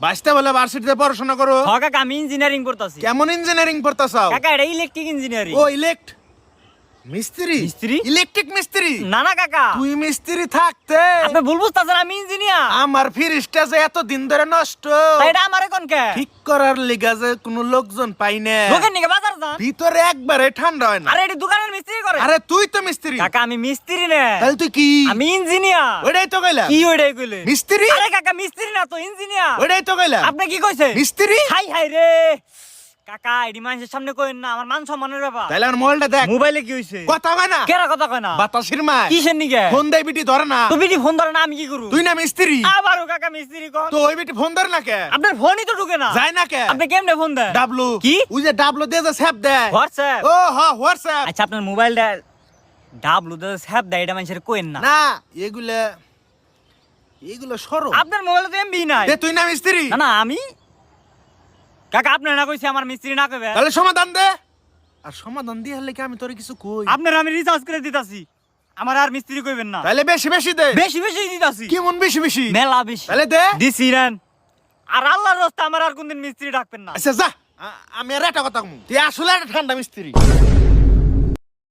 বাইশটা বলে ভার্সিটিতে পড়াশোনা করো? হ কাকা আমি ইঞ্জিনিয়ারিং পড়তাছি। কেমন ইঞ্জিনিয়ারিং পড়তাছাও? কাকা এটা ইলেকট্রিক ইঞ্জিনিয়ারিং। ও মিস্ত্রি? মিস্ত্রি? ইলেকট্রিক মিস্ত্রি? না না কাকা, তুই মিস্ত্রি থাকতে আপনি ভুল বুঝতাছেন, আমি ইঞ্জিনিয়ার। আমার ফ্রিজটা যে এত দিন ধরে নষ্ট, তাই এটা আমারে কোন কে ঠিক করার লিগা যে কোনো লোকজন পাই না। দোকান নিকে বাজার যান, ভিতরে একবারে ঠান্ডা হয় না। আরে এটা দোকানের মিস্ত্রি করে। আরে তুই তো মিস্ত্রি। কাকা আমি মিস্ত্রি না, তাহলে তুই কি? আমি ইঞ্জিনিয়ার। ওইটাই তো কইলা। কি ওইটাই কইলে? মিস্ত্রি? আরে কাকা মিস্ত্রি না তো ইঞ্জিনিয়ার। ওইটাই তো কইলা। আপনি কি কইছে? মিস্ত্রি? হাই হাই রে কাকা, এডি মানুষের সামনে কইেন না, আমার মান সম্মানের ব্যাপার। তাহলে আমার মোবাইলটা দেখ। মোবাইলে কি হইছে? কথা কয় না। কেরা কথা কয় না? বাতাসের মায় কিসের নিকে? ফোন দেয় বিটি ধরে না। তো বিটি ফোন ধরে না, আমি কি করু? তুই না মিস্ত্রি? আবারও কাকা মিস্ত্রি কোন? তো ওই বিটি ফোন ধরে না কে? আপনার ফোনই তো ঢুকে না। যায় না কে? আপনি কেমনে ফোন দেন? ডাবলু। কি? ওই যে ডাবলু দিয়ে যে স্যাপ দেয়। হোয়াটসঅ্যাপ? ও হ্যাঁ হোয়াটসঅ্যাপ। আচ্ছা আপনার মোবাইলটা ডাবলু দে স্যাপ দেয়, এটা মানুষের কইেন না। না এগুলো সরো। আপনার মোবাইলে তো এমবি নাই। তুই না মিস্ত্রি? না না আমি কাকা, আপনি না কইছে আমার মিস্ত্রি না কইবে। তাহলে সমাধান দে। আর সমাধান দিয়ে হলে কি আমি তোরে কিছু কই? আপনার আমি রিচার্জ করে দিতাছি, আমার আর মিস্ত্রি কইবেন না। তাহলে বেশি বেশি দে। বেশি বেশি দিতাছি। কেমন বেশি বেশি? মেলা বেশি। তাহলে দে। দিছিলেন। আর আল্লাহর রাস্তা আমার আর কোনদিন মিস্ত্রি ডাকবেন না। আচ্ছা যা, আমি আর একটা কথা কমু, তুই আসলে একটা ঠান্ডা মিস্ত্রি।